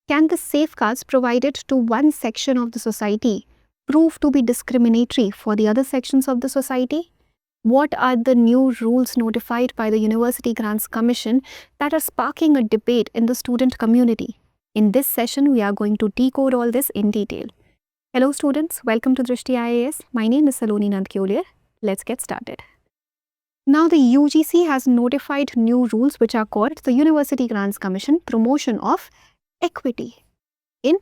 Can the safeguards provided to one section of the society prove to be discriminatory for the other sections of the society? What are the new rules notified by the University Grants Commission that are sparking a debate in the student community? In this session, we are going to decode all this in detail. Hello students, welcome to Drishti IAS. My name is Saloni Nandkyolier. Let's get started. Now the UGC has notified new rules which are called the University Grants Commission Promotion of Equity in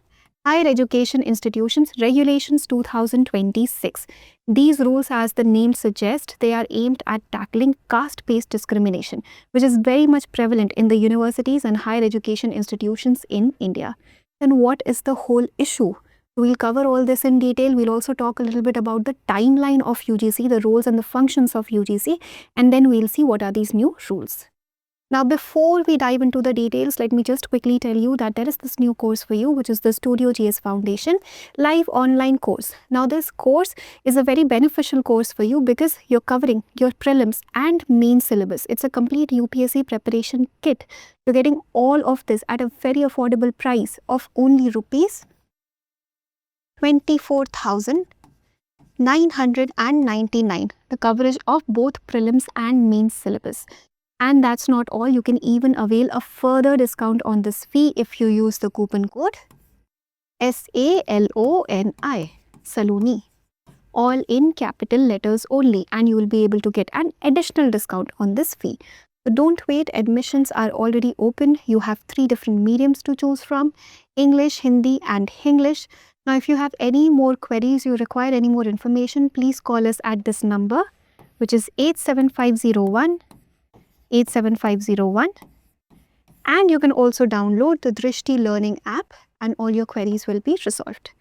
Higher Education Institutions Regulations 2026. These rules, as the name suggests, they are aimed at tackling caste-based discrimination, which is very much prevalent in the universities and higher education institutions in India. Then what is the whole issue? We'll cover all this in detail. We'll also talk a little bit about the timeline of UGC, the roles and the functions of UGC, and then we'll see what are these new rules. Now, before we dive into the details, let me just quickly tell you that there is this new course for you, which is the Studio GS Foundation live online course. Now, this course is a very beneficial course for you because you're covering your prelims and main syllabus. It's a complete UPSC preparation kit. You're getting all of this at a very affordable price of only rupees 24,999, the coverage of both prelims and main syllabus. And that's not all, you can even avail a further discount on this fee if you use the coupon code SALONI, Saloni, all in capital letters only, and you will be able to get an additional discount on this fee. So don't wait, admissions are already open. You have 3 different mediums to choose from: English, Hindi and Hinglish. Now, if you have any more queries, you require any more information, please call us at this number, which is 87501, 87501. And you can also download the Drishti Learning app and all your queries will be resolved.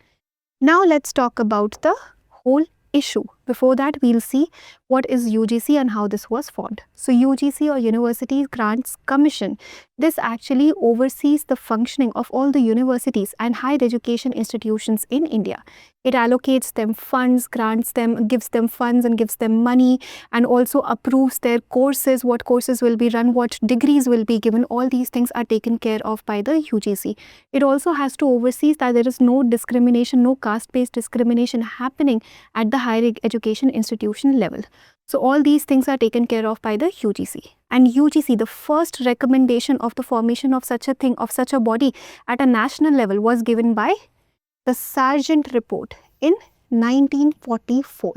Now, let's talk about the whole issue. Before that, we'll see what is UGC and how this was formed. So, UGC, or University Grants Commission, this actually oversees the functioning of all the universities and higher education institutions in India. It allocates them funds, grants them, gives them funds and gives them money, and also approves their courses, what courses will be run, what degrees will be given. All these things are taken care of by the UGC. It also has to oversee that there is no discrimination, no caste-based discrimination happening at the higher education institution level. So all these things are taken care of by the UGC. And UGC, the first recommendation of the formation of such a thing, of such a body at a national level, was given by the Sargent Report in 1944.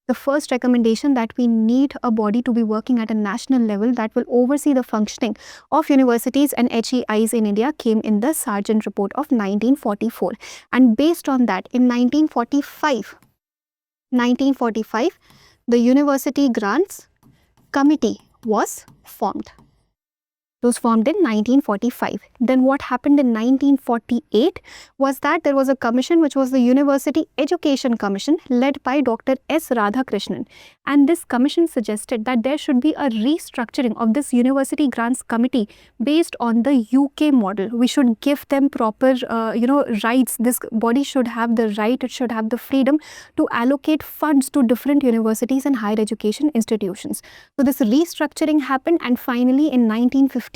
The first recommendation that we need a body to be working at a national level that will oversee the functioning of universities and HEIs in India came in the Sargent Report of 1944. And based on that, in 1945, the University Grants Committee was formed. It was formed in 1945. Then what happened in 1948 was that there was a commission which was the University Education Commission led by Dr. S. Radhakrishnan. And this commission suggested that there should be a restructuring of this University Grants Committee based on the UK model. We should give them proper rights. This body should have the right, it should have the freedom to allocate funds to different universities and higher education institutions. So this restructuring happened, and finally in 1952,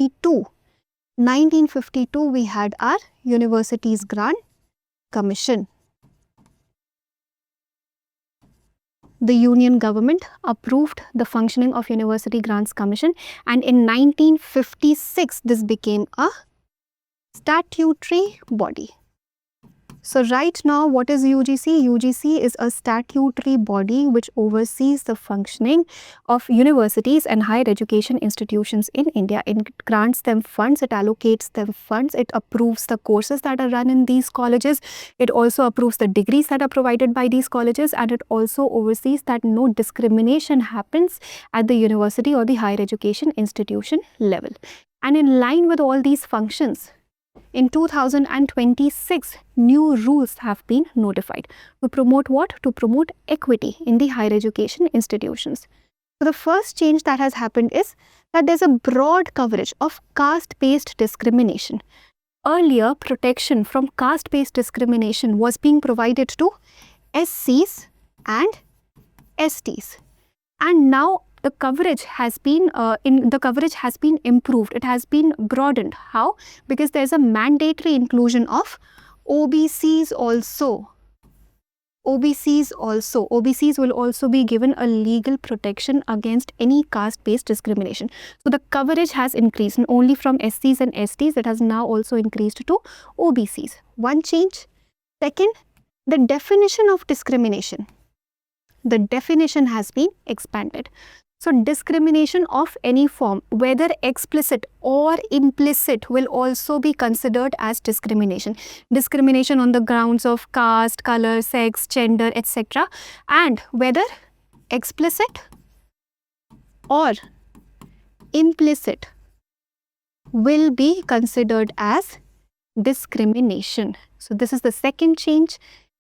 we had our Universities Grant Commission. The Union government approved the functioning of University Grants Commission, and in 1956, this became a statutory body. So right now, what is UGC? UGC is a statutory body which oversees the functioning of universities and higher education institutions in India. It grants them funds, it allocates them funds, it approves the courses that are run in these colleges, it also approves the degrees that are provided by these colleges, and it also oversees that no discrimination happens at the university or the higher education institution level. And in line with all these functions, in 2026, new rules have been notified to promote what? To promote equity in the higher education institutions. So the first change that has happened is that there's a broad coverage of caste-based discrimination. Earlier, protection from caste-based discrimination was being provided to SCs and STs. And now the coverage has been improved. It has been broadened. How? Because there's a mandatory inclusion of OBCs also. OBCs will also be given a legal protection against any caste-based discrimination. So the coverage has increased, and only from SCs and STs, it has now also increased to OBCs. One change. Second, the definition of discrimination. The definition has been expanded. So discrimination of any form, whether explicit or implicit, will also be considered as discrimination. Discrimination on the grounds of caste, color, sex, gender, etc. And whether explicit or implicit will be considered as discrimination. So this is the second change.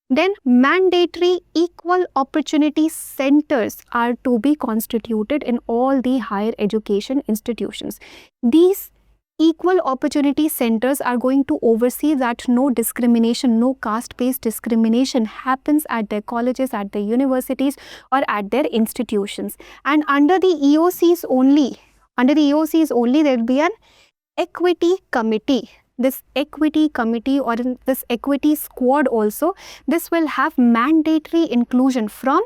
Then mandatory equal opportunity centers are to be constituted in all the higher education institutions. These equal opportunity centers are going to oversee that no discrimination, no caste-based discrimination happens at their colleges, at their universities, or at their institutions. And under the EOCs only, there will be an equity committee. This equity committee or this equity squad also, this will have mandatory inclusion from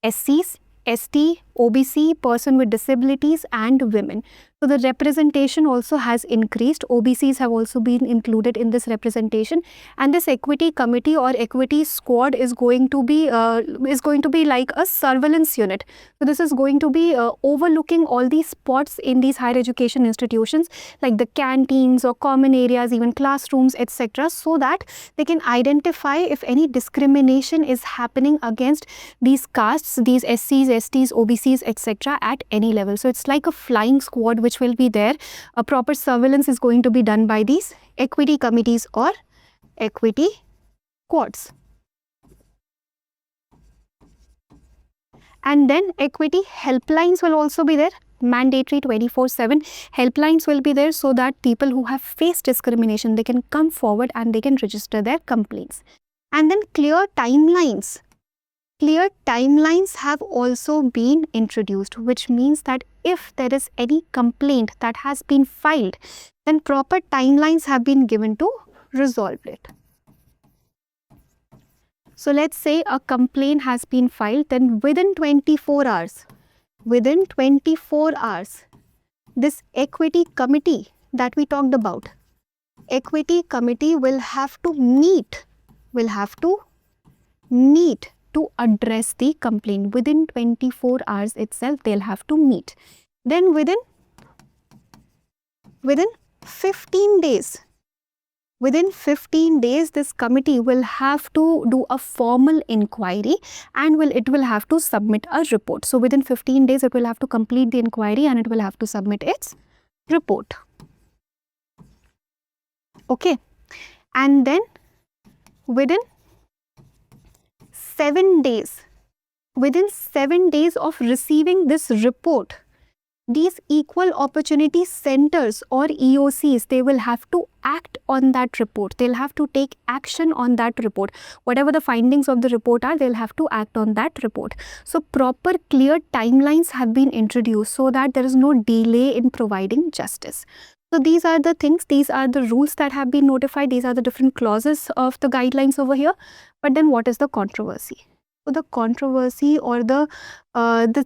SCs, ST, OBC, person with disabilities and women. So the representation also has increased. OBCs have also been included in this representation, and this equity committee or equity squad is going to be like a surveillance unit. So this is going to be overlooking all these spots in these higher education institutions, like the canteens or common areas, even classrooms, etc., so that they can identify if any discrimination is happening against these castes, these SCs, STs, OBCs, etc., at any level. So it's like a flying squad which will be there. A proper surveillance is going to be done by these equity committees or equity squads. And then equity helplines will also be there. Mandatory 24/7 helplines will be there, so that people who have faced discrimination, they can come forward and they can register their complaints. And then clear timelines. Clear timelines have also been introduced, which means that if there is any complaint that has been filed, then proper timelines have been given to resolve it. So let's say a complaint has been filed, then within 24 hours, this equity committee that we talked about, equity committee will have to meet to address the complaint. Within 24 hours itself, they'll have to meet. Then within 15 days, this committee will have to do a formal inquiry and it will have to submit a report. So within 15 days, it will have to complete the inquiry and it will have to submit its report. Okay. And then within 7 days, of receiving this report, these equal opportunity centers or EOCs, they will have to act on that report. They'll have to take action on that report. Whatever the findings of the report are, they'll have to act on that report. So proper clear timelines have been introduced so that there is no delay in providing justice. So these are the things, these are the rules that have been notified. These are the different clauses of the guidelines over here. But then what is the controversy? So the controversy or the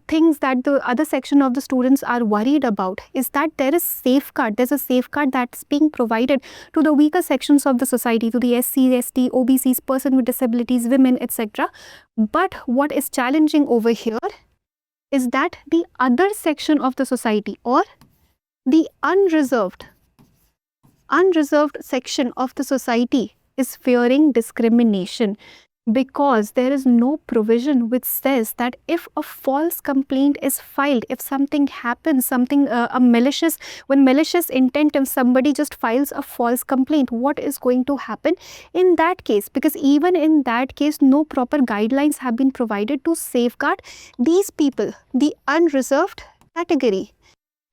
things that the other section of the students are worried about is that there is safeguard. There's a safeguard that's being provided to the weaker sections of the society, to the SC, ST, OBCs, person with disabilities, women, etc. But what is challenging over here is that the other section of the society or the unreserved section of the society is fearing discrimination, because there is no provision which says that if a false complaint is filed, if something happens, when malicious intent, if somebody just files a false complaint, what is going to happen in that case? Because even in that case, no proper guidelines have been provided to safeguard these people, the unreserved category.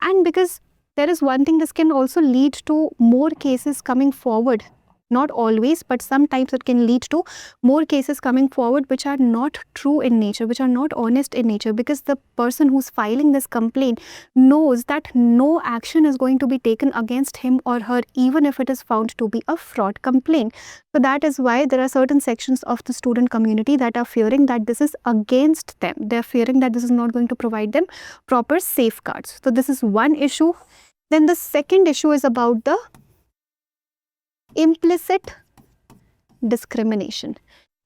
And because there is one thing, this can also lead to more cases coming forward Not always, but sometimes it can lead to more cases coming forward which are not true in nature, which are not honest in nature, because the person who's filing this complaint knows that no action is going to be taken against him or her, even if it is found to be a fraud complaint. So that is why there are certain sections of the student community that are fearing that this is against them. They're fearing that this is not going to provide them proper safeguards. So this is one issue. Then the second issue is about the implicit discrimination.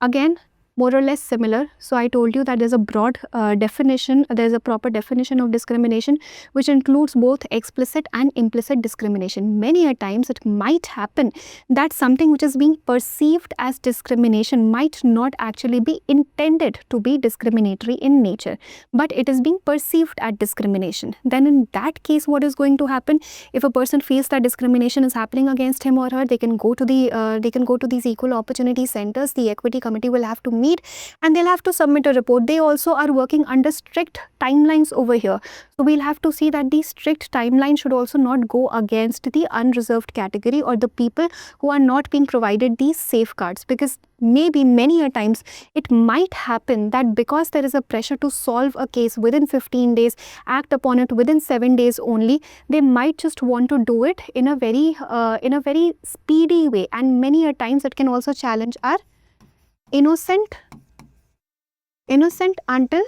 Again, more or less similar. So I told you that there's a broad definition, there's a proper definition of discrimination which includes both explicit and implicit discrimination. Many a times it might happen that something which is being perceived as discrimination might not actually be intended to be discriminatory in nature, but it is being perceived as discrimination. Then in that case, what is going to happen? If a person feels that discrimination is happening against him or her, they can go to these equal opportunity centers. The equity committee will have to meet and they'll have to submit a report. They also are working under strict timelines over here. So we'll have to see that these strict timelines should also not go against the unreserved category or the people who are not being provided these safeguards, because maybe many a times it might happen that because there is a pressure to solve a case within 15 days, act upon it within 7 days only, they might just want to do it in a very speedy way, and many a times it can also challenge our innocent until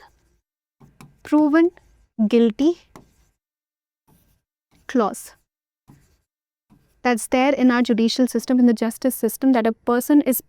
proven guilty clause. That's there in our judicial system, in the justice system, that a person is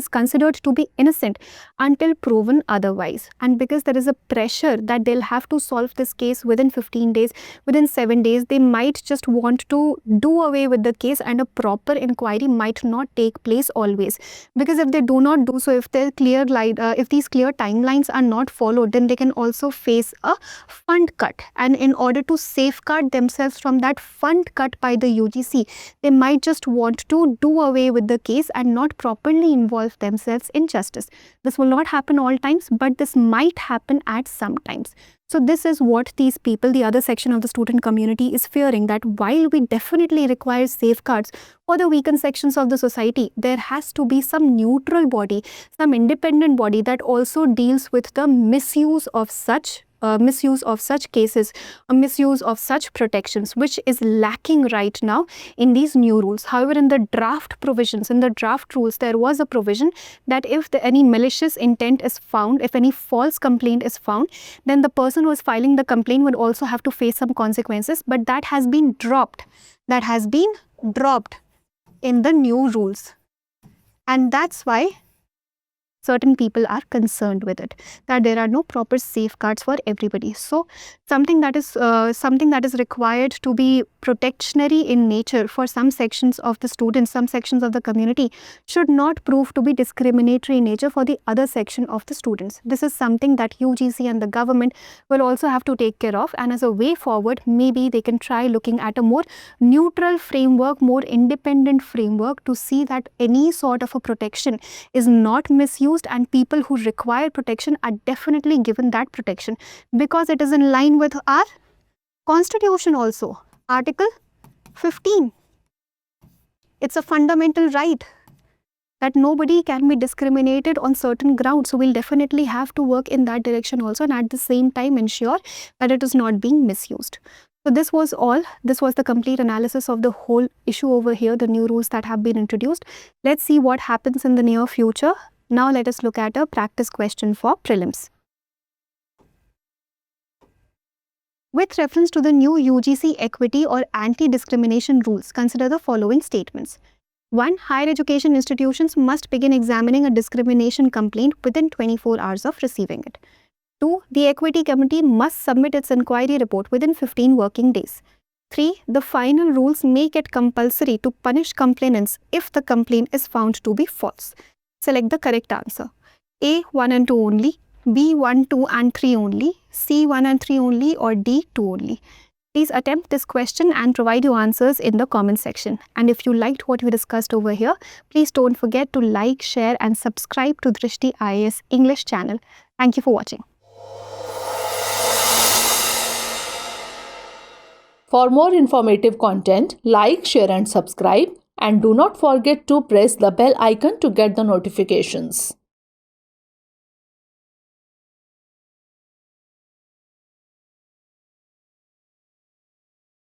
considered to be innocent until proven otherwise. And because there is a pressure that they'll have to solve this case within 15 days, within 7 days, they might just want to do away with the case, and a proper inquiry might not take place always. Because if they do not do so, if these clear timelines are not followed, then they can also face a fund cut. And in order to safeguard themselves from that fund cut by the UGC, they might just want to do away with the case and not properly involve themselves in justice. This will not happen all times, but this might happen at some times. So this is what these people, the other section of the student community, is fearing, that while we definitely require safeguards for the weakened sections of the society, there has to be some neutral body, some independent body that also deals with the misuse of such cases, or misuse of such protections, which is lacking right now in these new rules. However, in the draft provisions, in the draft rules, there was a provision that if any malicious intent is found, if any false complaint is found, then the person who is filing the complaint would also have to face some consequences, but that has been dropped. That has been dropped in the new rules. And that's why certain people are concerned with it, that there are no proper safeguards for everybody. So something that is required to be protectionary in nature for some sections of the students, some sections of the community, should not prove to be discriminatory in nature for the other section of the students. This is something that UGC and the government will also have to take care of, and as a way forward, maybe they can try looking at a more neutral framework, more independent framework, to see that any sort of a protection is not misused and people who require protection are definitely given that protection, because it is in line with our constitution also. Article 15. It's a fundamental right that nobody can be discriminated on certain grounds. So we'll definitely have to work in that direction also, and at the same time ensure that it is not being misused. So this was all. This was the complete analysis of the whole issue over here, the new rules that have been introduced. Let's see what happens in the near future. Now let us look at a practice question for prelims. With reference to the new UGC equity or anti-discrimination rules, consider the following statements. 1. Higher education institutions must begin examining a discrimination complaint within 24 hours of receiving it. 2. The equity committee must submit its inquiry report within 15 working days. 3. The final rules make it compulsory to punish complainants if the complaint is found to be false. Select the correct answer. A. 1 and 2 only, B. 1, 2 and 3 only, C. 1 and 3 only, or D. 2 only. Please attempt this question and provide your answers in the comment section. And if you liked what we discussed over here, please don't forget to like, share and subscribe to Drishti IAS English channel. Thank you for watching. For more informative content, like, share and subscribe. And do not forget to press the bell icon to get the notifications.